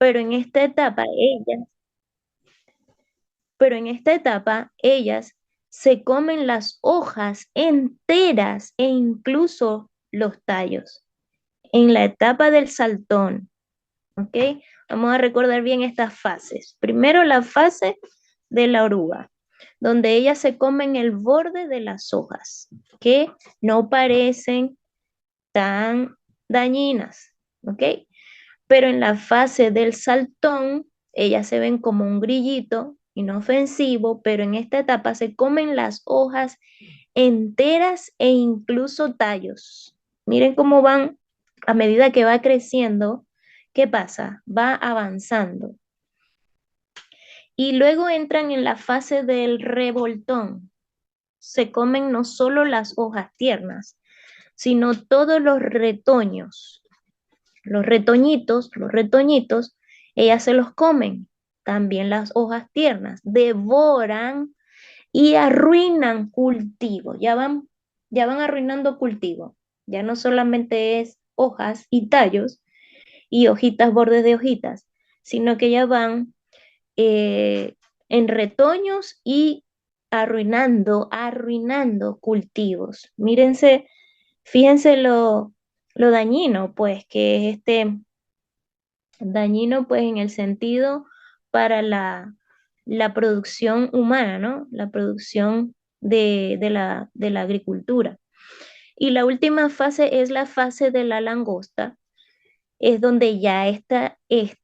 Pero en esta etapa ellas se comen las hojas enteras e incluso los tallos. En la etapa del saltón, ¿ok? Vamos a recordar bien estas fases. Primero la fase de la oruga, donde ellas se comen el borde de las hojas, que no parecen tan dañinas, ¿ok? Pero en la fase del saltón, ellas se ven como un grillito inofensivo, pero en esta etapa se comen las hojas enteras e incluso tallos. Miren cómo van a medida que va creciendo. ¿Qué pasa? Va avanzando. Y luego entran en la fase del revoltón. Se comen no solo las hojas tiernas, sino todos los retoños. Los retoñitos, ellas se los comen. También las hojas tiernas. Devoran y arruinan cultivos. Ya van arruinando cultivo. Ya no solamente es hojas y tallos y hojitas, bordes de hojitas, sino que ya van en retoños y arruinando cultivos. Mírense, fíjense lo dañino, pues, que es dañino, pues, en el sentido para la producción humana, ¿no? La producción de la agricultura. Y la última fase es la fase de la langosta, es donde ya esta es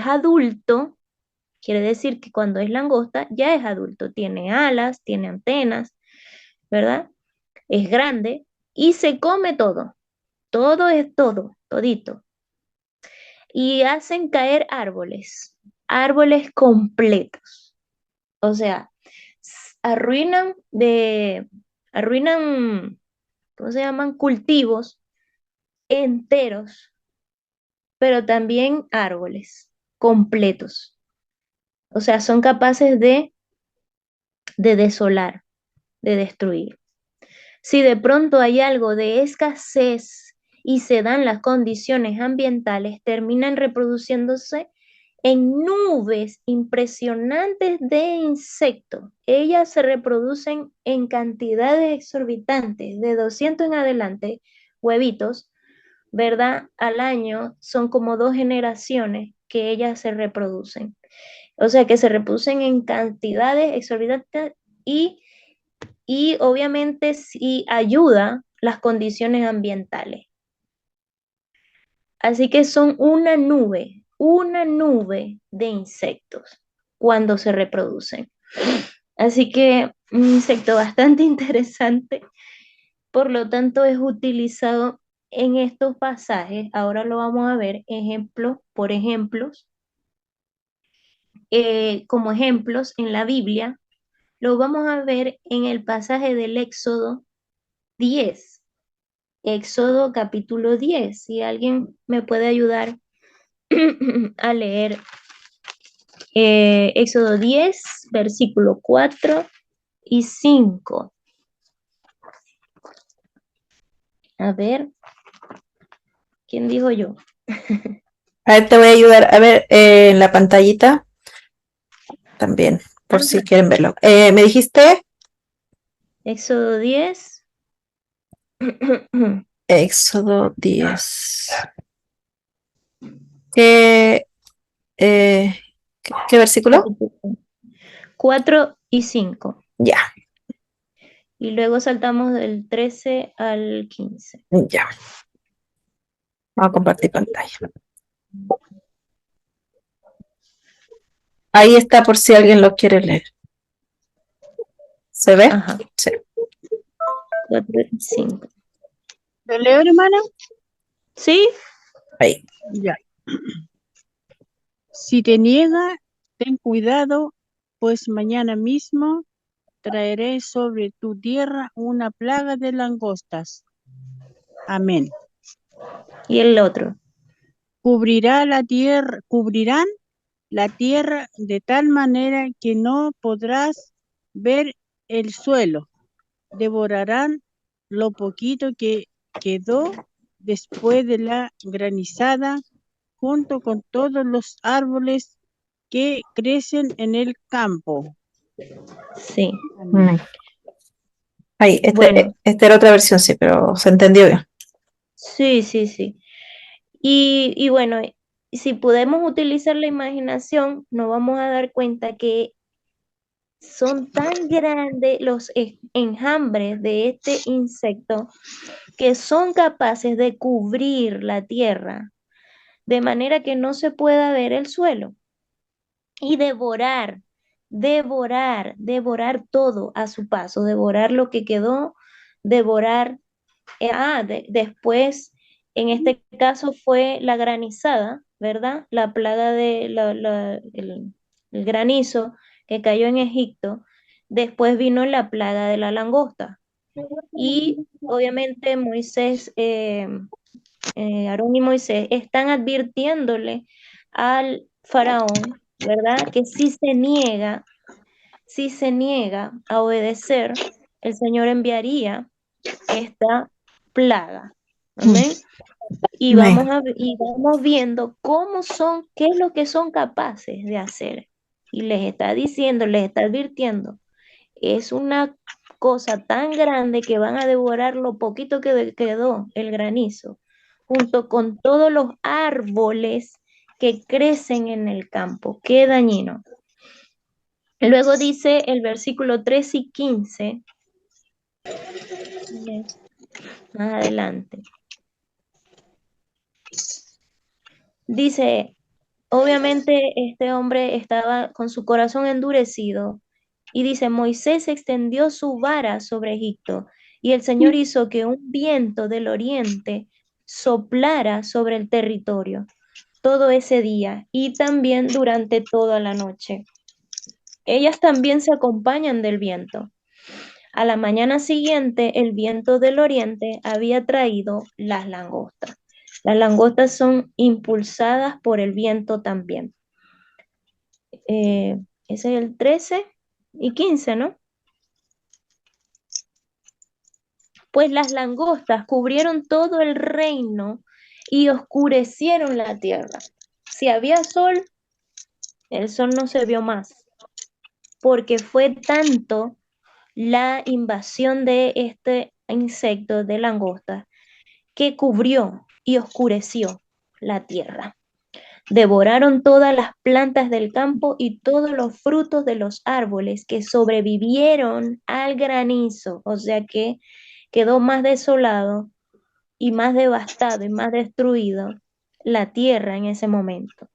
adulto. Quiere decir que cuando es langosta ya es adulto, tiene alas, tiene antenas, ¿verdad? Es grande y se come todo. Todo es todo, todito. Y hacen caer árboles completos. O sea, arruinan, ¿cómo se llaman? Cultivos enteros, pero también árboles completos. O sea, son capaces de desolar, de destruir. Si de pronto hay algo de escasez y se dan las condiciones ambientales, terminan reproduciéndose en nubes impresionantes de insectos. Ellas se reproducen en cantidades exorbitantes, de 200 en adelante, huevitos, ¿verdad? Al año son como 2 generaciones que ellas se reproducen. O sea, que se reproducen en cantidades exorbitantes y obviamente sí ayuda las condiciones ambientales. Así que son una nube de insectos cuando se reproducen. Así que un insecto bastante interesante, por lo tanto es utilizado en estos pasajes. Ahora lo vamos a ver ejemplo por ejemplos, como ejemplos en la Biblia. Lo vamos a ver en el pasaje del Éxodo 10. Éxodo capítulo 10. Si alguien me puede ayudar a leer Éxodo 10, versículo 4 y 5. A ver, ¿quién dijo yo? A ver, te voy a ayudar a ver en la pantallita también, por si quieren verlo. ¿Me dijiste? Éxodo 10. Éxodo 10. ¿Qué, qué versículo? 4 y 5. Ya, Y luego saltamos del 13 al 15. ya. Vamos a compartir pantalla. Ahí está por si alguien lo quiere leer. ¿Se ve? Ajá. Sí. 4 y 5. ¿Lo leo, hermana? ¿Sí? Ahí. Ya. Si te niega, ten cuidado, pues mañana mismo traeré sobre tu tierra una plaga de langostas. Amén. Y el otro. Cubrirán la tierra de tal manera que no podrás ver el suelo. Devorarán lo poquito que quedó después de la granizada junto con todos los árboles que crecen en el campo. Sí. Amén. Ahí, Bueno, esta era otra versión, sí, pero se entendió bien. sí, sí, sí. Y bueno, si podemos utilizar la imaginación, nos vamos a dar cuenta que son tan grandes los enjambres de este insecto que son capaces de cubrir la tierra de manera que no se pueda ver el suelo y devorar todo a su paso, devorar lo que quedó, devorar, después, en este caso fue la granizada, ¿verdad? La plaga de el granizo que cayó en Egipto. Después vino la plaga de la langosta. Y obviamente Moisés, Aarón y Moisés están advirtiéndole al faraón, ¿verdad? Que si se niega a obedecer, el Señor enviaría esta plaga. Amén. Y Amén. y vamos viendo cómo son, qué es lo que son capaces de hacer. Y les está diciendo, les está advirtiendo, es una cosa tan grande que van a devorar lo poquito que quedó el granizo, junto con todos los árboles que crecen en el campo. Qué dañino. Luego dice el versículo 3 y 15, más adelante. Dice, obviamente este hombre estaba con su corazón endurecido y dice, Moisés extendió su vara sobre Egipto y el Señor hizo que un viento del oriente soplara sobre el territorio todo ese día y también durante toda la noche. Ellas también se acompañan del viento. A la mañana siguiente, el viento del oriente había traído las langostas. Las langostas son impulsadas por el viento también. Ese es el 13 y 15, ¿no? Pues las langostas cubrieron todo el reino y oscurecieron la tierra. Si había sol, el sol no se vio más, porque fue tanto la invasión de este insecto de langosta que cubrió y oscureció la tierra. Devoraron todas las plantas del campo y todos los frutos de los árboles que sobrevivieron al granizo, o sea que quedó más desolado y más devastado y más destruido la tierra en ese momento.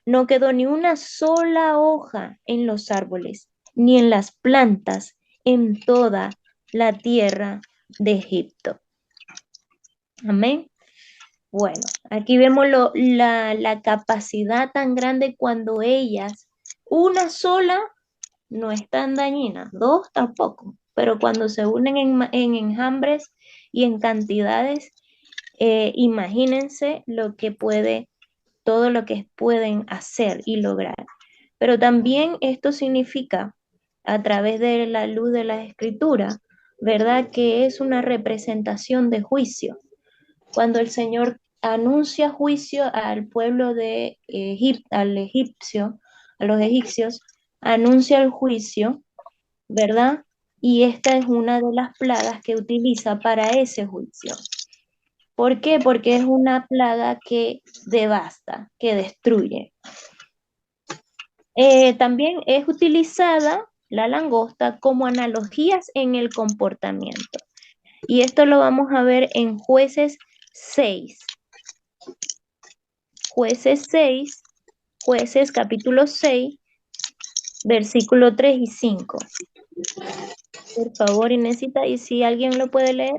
No quedó ni una sola hoja en los árboles, ni en las plantas, en toda la tierra de Egipto. Amén. Bueno, aquí vemos la capacidad tan grande cuando ellas, una sola no es tan dañina, dos tampoco, pero cuando se unen en enjambres y en cantidades, imagínense todo lo que pueden hacer y lograr. Pero también esto significa, a través de la luz de la escritura, ¿verdad? Que es una representación de juicio. Cuando el Señor anuncia juicio al pueblo de Egipto, al egipcio, a los egipcios, anuncia el juicio, ¿verdad? Y esta es una de las plagas que utiliza para ese juicio. ¿Por qué? Porque es una plaga que devasta, que destruye. También es utilizada la langosta como analogías en el comportamiento. Y esto lo vamos a ver en Jueces 6. Jueces capítulo 6, versículo 3 y 5. Por favor, Inesita, y si alguien lo puede leer.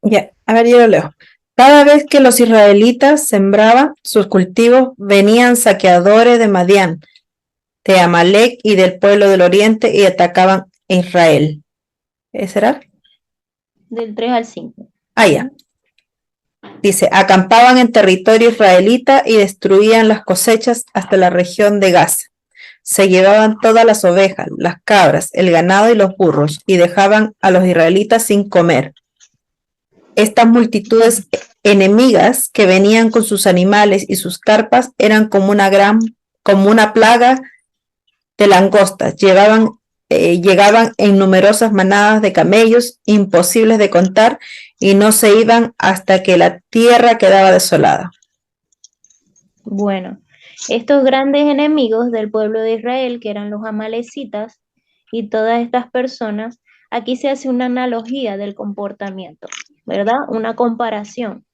Ya, a ver, yo lo leo. Cada vez que los israelitas sembraban sus cultivos, venían saqueadores de Madián, de Amalec y del pueblo del oriente y atacaban a Israel. ¿Ese era? Del 3 al 5. Ah, ya. Dice, acampaban en territorio israelita y destruían las cosechas hasta la región de Gaza. Se llevaban todas las ovejas, las cabras, el ganado y los burros, y dejaban a los israelitas sin comer. Estas multitudes enemigas que venían con sus animales y sus carpas eran como una plaga de langostas. Llegaban en numerosas manadas de camellos, imposibles de contar, y no se iban hasta que la tierra quedaba desolada. Bueno, estos grandes enemigos del pueblo de Israel, que eran los amalecitas, y todas estas personas, aquí se hace una analogía del comportamiento, ¿verdad? Una comparación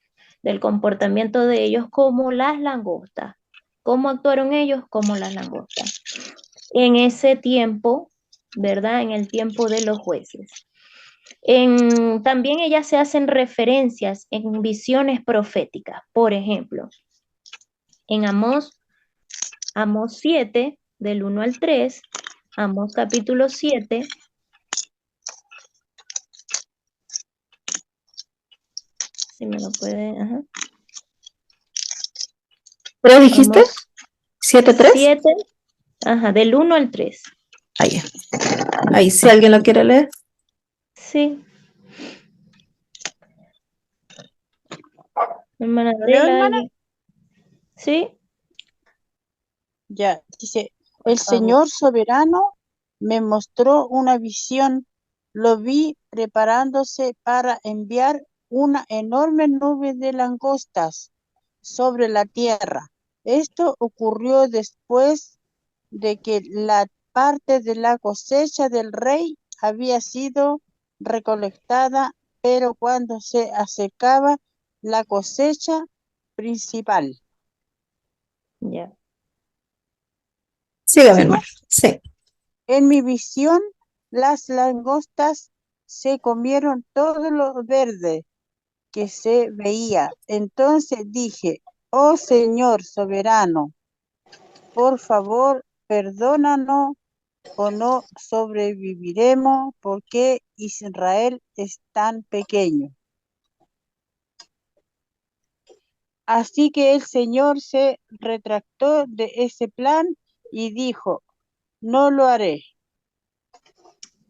del comportamiento de ellos como las langostas. ¿Cómo actuaron ellos? Como las langostas. En ese tiempo, ¿verdad? En el tiempo de los jueces. También ellas se hacen referencias en visiones proféticas. Por ejemplo, en Amós 7, del 1 al 3, Amós capítulo 7. Si me lo puede, ajá. ¿Pero dijiste? Amós 7:3. 7, ajá, del 1 al 3. Ahí, si alguien lo quiere leer. Sí. Hermana ¿Lo leo, Adela, hermana? ¿sí? Ya, dice, el Por favor. Señor soberano me mostró una visión. Lo vi preparándose para enviar una enorme nube de langostas sobre la tierra. Esto ocurrió después de que la parte de la cosecha del rey había sido recolectada, pero cuando se acercaba la cosecha principal. Ya. Sígame, ¿Sigo? hermano. Sí. En mi visión, las langostas se comieron todo lo verde que se veía. Entonces dije, oh Señor soberano, por favor, perdónanos o no sobreviviremos porque Israel es tan pequeño. Así que el Señor se retractó de ese plan y dijo, no lo haré.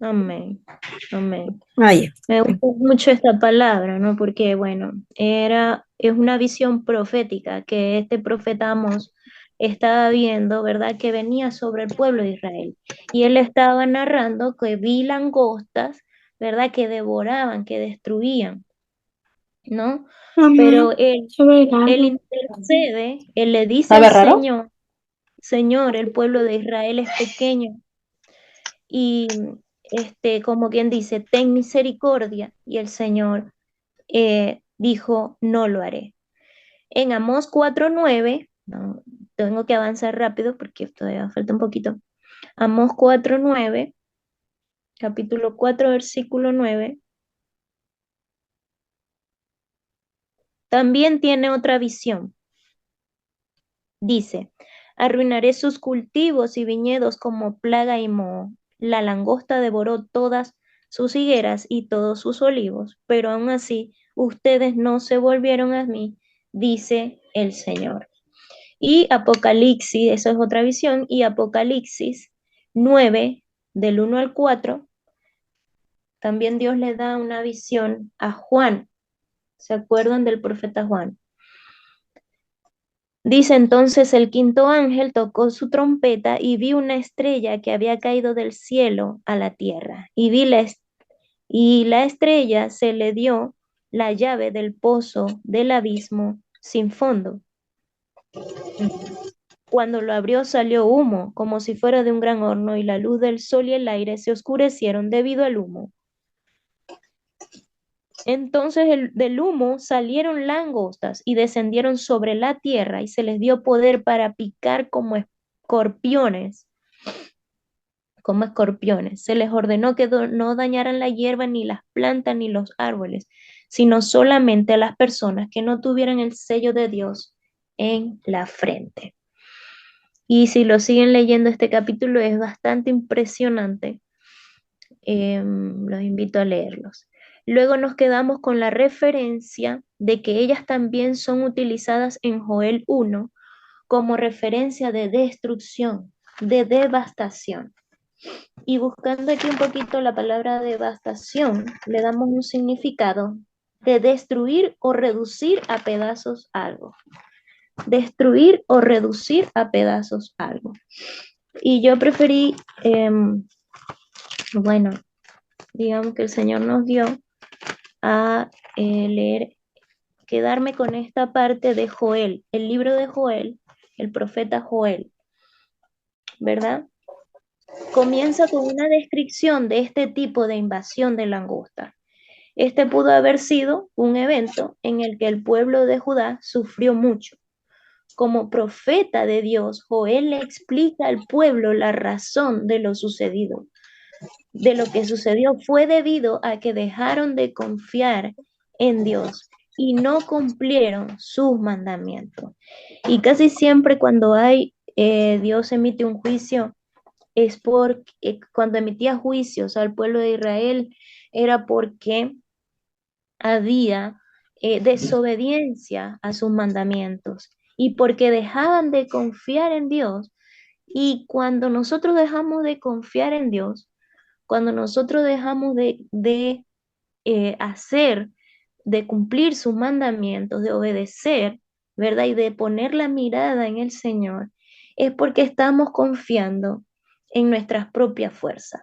Amén. Amén. Ahí. Me gusta mucho esta palabra, ¿no? Porque, bueno, es una visión profética que este profeta Amós estaba viendo, ¿verdad? Que venía sobre el pueblo de Israel. Y él estaba narrando que vi langostas, ¿verdad? Que devoraban, que destruían, ¿no? Pero él intercede, él le dice al ¿Sabe raro? Señor, Señor, el pueblo de Israel es pequeño y como quien dice, ten misericordia. Y el Señor dijo, no lo haré. En Amós 4:9, no, tengo que avanzar rápido porque todavía falta un poquito. Amós 4:9, capítulo 4, versículo 9, también tiene otra visión. Dice, arruinaré sus cultivos y viñedos como plaga y moho. La langosta devoró todas sus higueras y todos sus olivos, pero aún así ustedes no se volvieron a mí, dice el Señor. Y Apocalipsis, eso es otra visión, y Apocalipsis 9, del 1 al 4, también Dios le da una visión a Juan. ¿Se acuerdan del profeta Juan? Dice entonces el quinto ángel tocó su trompeta y vi una estrella que había caído del cielo a la tierra. Y la estrella se le dio la llave del pozo del abismo sin fondo. Cuando lo abrió salió humo, como si fuera de un gran horno, y la luz del sol y el aire se oscurecieron debido al humo. Entonces del humo salieron langostas y descendieron sobre la tierra y se les dio poder para picar como escorpiones. Como escorpiones. Se les ordenó que no dañaran la hierba, ni las plantas, ni los árboles, sino solamente a las personas que no tuvieran el sello de Dios en la frente. Y si lo siguen leyendo, este capítulo es bastante impresionante. Los invito a leerlos. Luego nos quedamos con la referencia de que ellas también son utilizadas en Joel 1 como referencia de destrucción. de devastación. Y buscando aquí un poquito la palabra devastación, le damos un significado de destruir o reducir a pedazos algo. Destruir o reducir a pedazos algo. Y yo preferí, bueno, digamos que el Señor nos dio a leer, quedarme con esta parte de Joel, el libro de Joel, el profeta Joel, ¿verdad? Comienza con una descripción de este tipo de invasión de langosta. Este pudo haber sido un evento en el que el pueblo de Judá sufrió mucho. Como profeta de Dios, Joel le explica al pueblo la razón de lo sucedido. De lo que sucedió fue debido a que dejaron de confiar en Dios y no cumplieron sus mandamientos. Y casi siempre cuando Dios emite un juicio, es porque cuando emitía juicios al pueblo de Israel, era porque había desobediencia a sus mandamientos y porque dejaban de confiar en Dios. Y cuando nosotros dejamos de confiar en Dios, cuando nosotros dejamos de hacer, de cumplir sus mandamientos, de obedecer, ¿verdad? Y de poner la mirada en el Señor, es porque estamos confiando en nuestras propias fuerzas.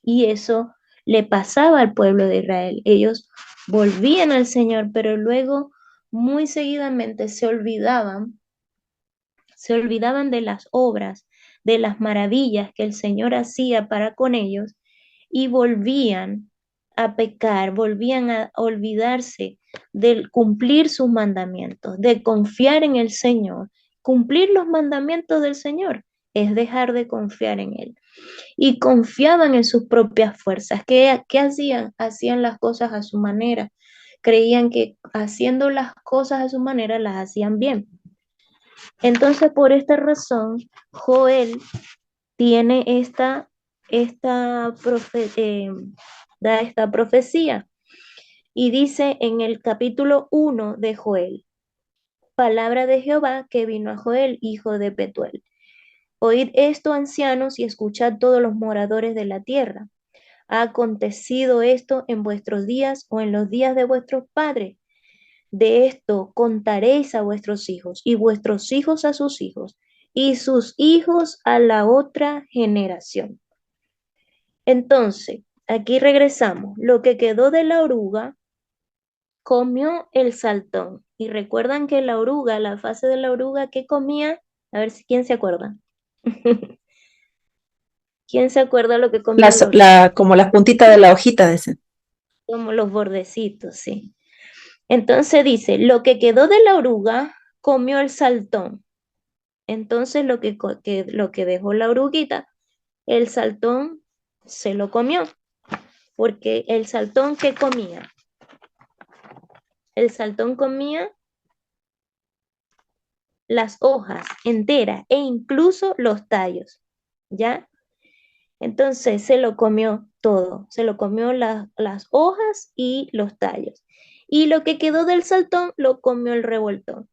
Y eso le pasaba al pueblo de Israel. Ellos volvían al Señor, pero luego muy seguidamente se olvidaban de las obras, de las maravillas que el Señor hacía para con ellos y volvían a pecar, volvían a olvidarse de cumplir sus mandamientos, de confiar en el Señor. Cumplir los mandamientos del Señor es dejar de confiar en Él. Y confiaban en sus propias fuerzas. ¿Qué hacían? Hacían las cosas a su manera. Creían que haciendo las cosas a su manera las hacían bien. Entonces, por esta razón, Joel tiene da esta profecía y dice en el capítulo 1 de Joel, palabra de Jehová que vino a Joel, hijo de Petuel. Oíd esto, ancianos, y escuchad todos los moradores de la tierra. ¿Ha acontecido esto en vuestros días o en los días de vuestros padres? De esto contaréis a vuestros hijos y vuestros hijos a sus hijos y sus hijos a la otra generación. Entonces, aquí regresamos. Lo que quedó de la oruga comió el saltón. Y recuerdan que la oruga, la fase de la oruga, ¿qué comía? A ver si quién se acuerda. ¿Quién se acuerda lo que comía la oruga? Como las puntitas de la hojita de ese. Como los bordecitos, sí. Entonces dice, lo que quedó de la oruga comió el saltón. Entonces lo que dejó la oruguita, el saltón se lo comió. Porque el saltón, ¿qué comía? El saltón comía las hojas enteras e incluso los tallos, ¿ya? Entonces se lo comió todo, se lo comió las hojas y los tallos. Y lo que quedó del saltón lo comió el revoltón.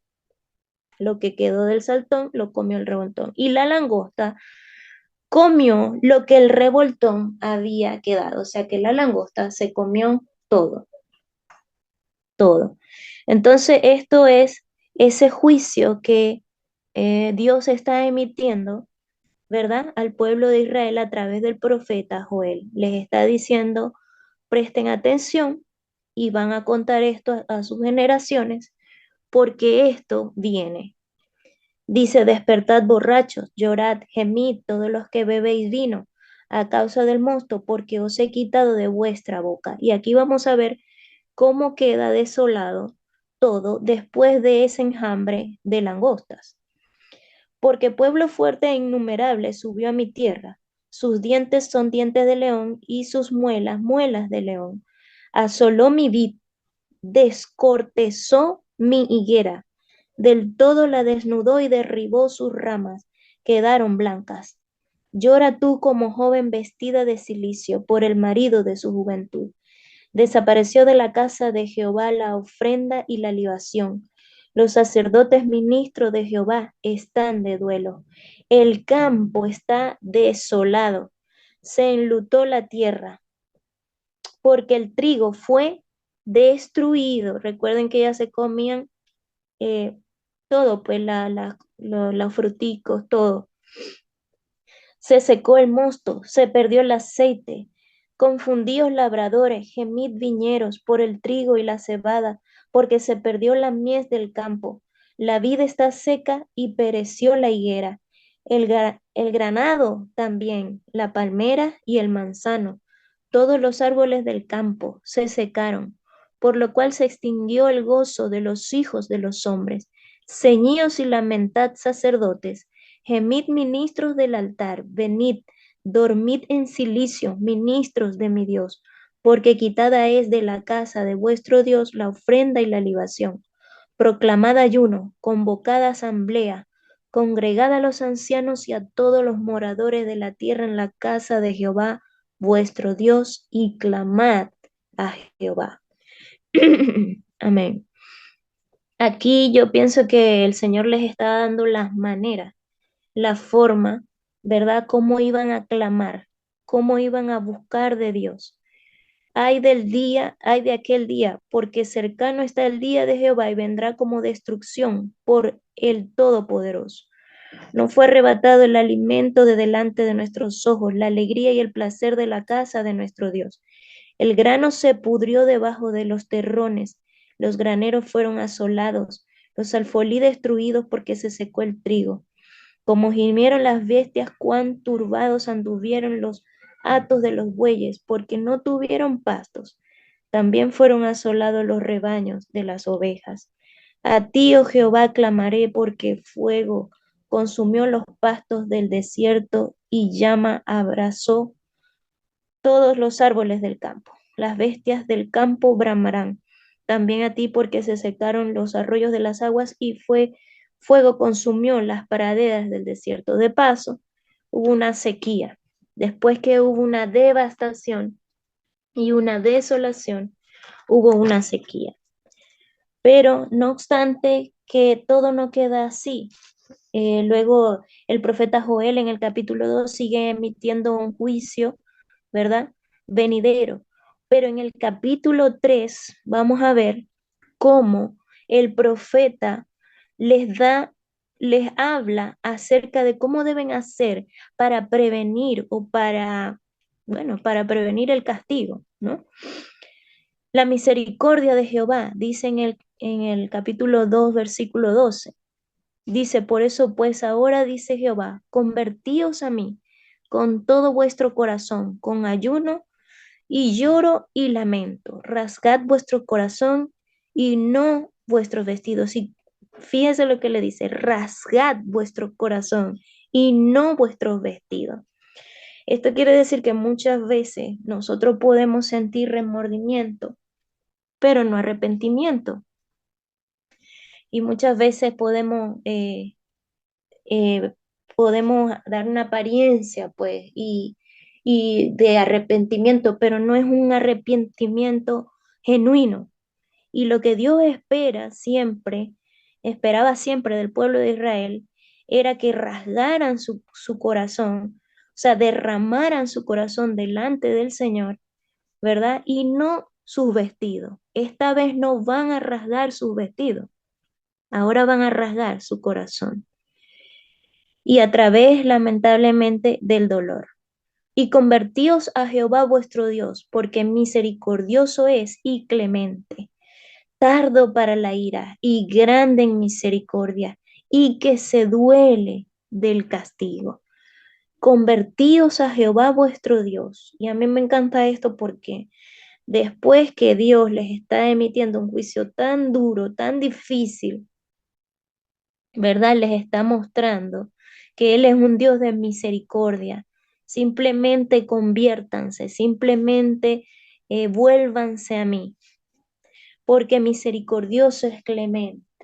Lo que quedó del saltón lo comió el revoltón. Y la langosta comió lo que el revoltón había quedado. O sea que la langosta se comió todo, todo. Entonces esto es ese juicio que Dios está emitiendo, ¿verdad? Al pueblo de Israel a través del profeta Joel. Les está diciendo, presten atención y van a contar esto a sus generaciones porque esto viene. Dice, despertad borrachos, llorad, gemid todos los que bebéis vino a causa del mosto, porque os he quitado de vuestra boca. Y aquí vamos a ver cómo queda desolado todo después de ese enjambre de langostas. Porque pueblo fuerte e innumerable subió a mi tierra. Sus dientes son dientes de león y sus muelas, muelas de león. Asoló mi vid, descortezó mi higuera, del todo la desnudó y derribó sus ramas, quedaron blancas. Llora tú como joven vestida de cilicio por el marido de su juventud. Desapareció de la casa de Jehová la ofrenda y la libación. Los sacerdotes ministros de Jehová están de duelo. El campo está desolado, se enlutó la tierra, porque el trigo fue destruido. Recuerden que ya se comían eh, todo, pues los fruticos, todo. Se secó el mosto, se perdió el aceite. Confundíos labradores, gemid viñeros por el trigo y la cebada, porque se perdió la mies del campo. La vid está seca y pereció la higuera. El granado también, la palmera y el manzano. Todos los árboles del campo se secaron, por lo cual se extinguió el gozo de los hijos de los hombres. Ceñíos y lamentad sacerdotes, gemid ministros del altar, venid, dormid en silicio, ministros de mi Dios, porque quitada es de la casa de vuestro Dios la ofrenda y la libación. Proclamad ayuno, convocada asamblea, congregad a los ancianos y a todos los moradores de la tierra en la casa de Jehová vuestro Dios y clamad a Jehová. Amén. Aquí yo pienso que el Señor les está dando las maneras, la forma, ¿verdad? Cómo iban a clamar, cómo iban a buscar de Dios. Ay del día, ay de aquel día, porque cercano está el día de Jehová y vendrá como destrucción por el Todopoderoso. No fue arrebatado el alimento de delante de nuestros ojos, la alegría y el placer de la casa de nuestro Dios. El grano se pudrió debajo de los terrones, los graneros fueron asolados, los alfolí destruidos porque se secó el trigo. Como gimieron las bestias, cuán turbados anduvieron los hatos de los bueyes, porque no tuvieron pastos. También fueron asolados los rebaños de las ovejas. A ti, oh Jehová, clamaré, porque fuego consumió los pastos del desierto y llama abrazó todos los árboles del campo. Las bestias del campo bramarán. También a ti, porque se secaron los arroyos de las aguas y fuego consumió las praderas del desierto. De paso, hubo una sequía. Después que hubo una devastación y una desolación, hubo una sequía. Pero no obstante que todo no queda así. Luego el profeta Joel en el capítulo 2 sigue emitiendo un juicio, ¿verdad? Venidero. Pero en el capítulo 3 vamos a ver cómo el profeta les da, les habla acerca de cómo deben hacer para prevenir o para, bueno, para prevenir el castigo, ¿no? La misericordia de Jehová, dice en el capítulo 2, versículo 12. Dice, por eso pues ahora dice Jehová, convertíos a mí con todo vuestro corazón, con ayuno y lloro y lamento. Rasgad vuestro corazón y no vuestros vestidos. Y fíjese lo que le dice, rasgad vuestro corazón y no vuestros vestidos. Esto quiere decir que muchas veces nosotros podemos sentir remordimiento, pero no arrepentimiento. Y muchas veces eh, podemos dar una apariencia, pues, y de arrepentimiento, pero no es un arrepentimiento genuino. Y lo que Dios esperaba siempre del pueblo de Israel, era que rasgaran su corazón, o sea, derramaran su corazón delante del Señor, ¿verdad? Y no sus vestidos. Esta vez no van a rasgar sus vestidos, ahora van a rasgar su corazón. Y a través, lamentablemente, del dolor. Y convertíos a Jehová vuestro Dios, porque misericordioso es y clemente, tardo para la ira y grande en misericordia, y que se duele del castigo. Convertíos a Jehová vuestro Dios. Y a mí me encanta esto porque después que Dios les está emitiendo un juicio tan duro, tan difícil, ¿verdad? Les está mostrando que Él es un Dios de misericordia. Simplemente conviértanse, simplemente vuélvanse a mí, porque misericordioso es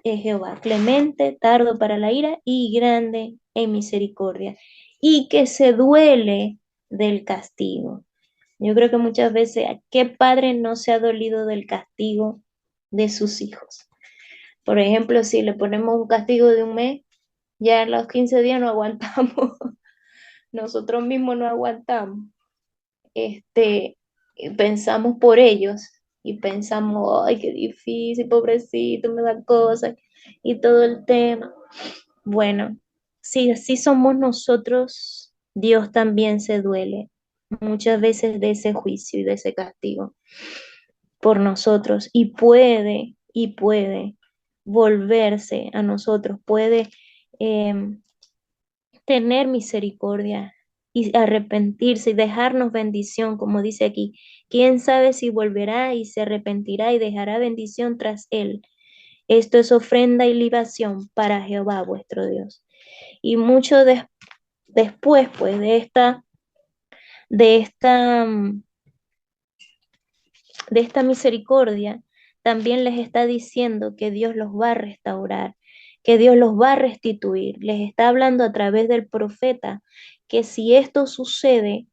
Jehová, clemente, tardo para la ira y grande en misericordia, y que se duele del castigo. Yo creo que muchas veces, ¿qué padre no se ha dolido del castigo de sus hijos? Por ejemplo, si le ponemos un castigo de un mes, Ya en los 15 días no aguantamos, nosotros mismos no aguantamos. Pensamos por ellos y pensamos, ay, qué difícil, pobrecito, me da cosas y todo el tema. Bueno, si así somos nosotros, Dios también se duele muchas veces de ese juicio y de ese castigo por nosotros y puede volverse a nosotros, puede em, tener misericordia y arrepentirse y dejarnos bendición, como dice aquí. ¿Quién sabe si volverá y se arrepentirá y dejará bendición tras él? Esto es ofrenda y libación para Jehová vuestro Dios. Y mucho después, pues, de esta, mm, de esta misericordia, también les está diciendo que Dios los va a restaurar, que Dios los va a restituir. Les está hablando a través del profeta que si esto sucede,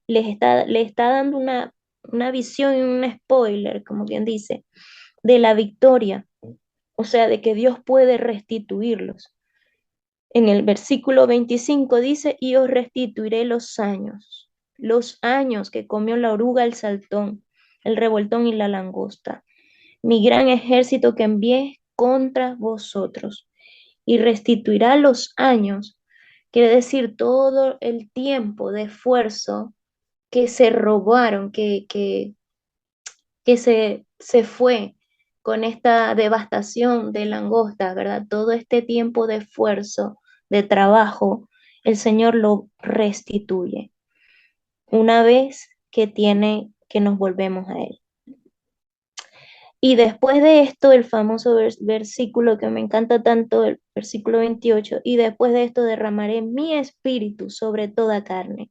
le está dando una visión y un spoiler, como quien dice, de la victoria, o sea, de que Dios puede restituirlos. En el versículo 25 dice, y os restituiré los años que comió la oruga, el saltón, el revoltón y la langosta, mi gran ejército que envié contra vosotros, y restituirá los años, quiere decir todo el tiempo de esfuerzo que se robaron, que se fue con esta devastación de langostas, ¿verdad? Todo este tiempo de esfuerzo, de trabajo, el Señor lo restituye una vez que nos volvemos a Él. Y después de esto, el famoso versículo que me encanta tanto, el versículo 28, y después de esto derramaré mi espíritu sobre toda carne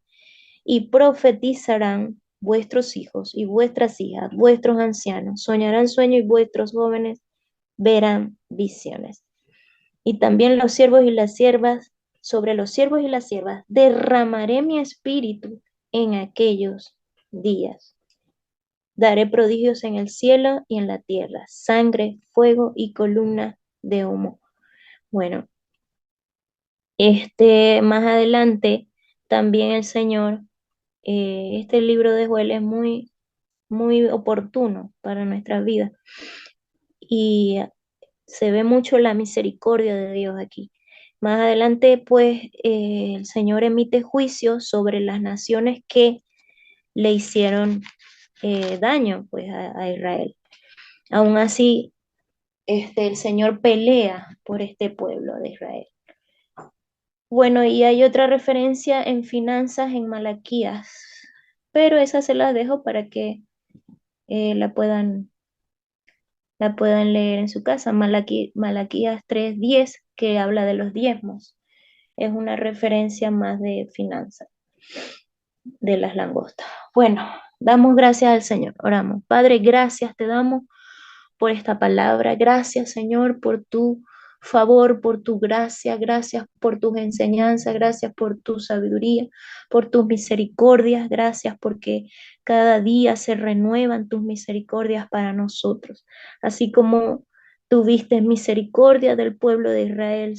y profetizarán vuestros hijos y vuestras hijas, vuestros ancianos, soñarán sueños y vuestros jóvenes verán visiones. Y también los siervos y las siervas, sobre los siervos y las siervas, derramaré mi espíritu en aquellos días. Daré prodigios en el cielo y en la tierra, sangre, fuego y columna de humo. Bueno, más adelante también el Señor, este libro de Joel es muy, muy oportuno para nuestra vida y se ve mucho la misericordia de Dios aquí. Más adelante, pues, el Señor emite juicio sobre las naciones que le hicieron daño, pues, a Israel. Aún así, el Señor pelea por este pueblo de Israel. Bueno, y hay otra referencia en finanzas en Malaquías, pero esa se las dejo para que la puedan leer en su casa. Malaquías 3:10, que habla de los diezmos. Es una referencia más de finanzas, de las langostas. Bueno, damos gracias al Señor. Oramos. Padre, gracias te damos por esta palabra. Gracias, Señor, por tu favor, por tu gracia. Gracias por tus enseñanzas. Gracias por tu sabiduría, por tus misericordias. Gracias porque cada día se renuevan tus misericordias para nosotros. Así como tuviste misericordia del pueblo de Israel,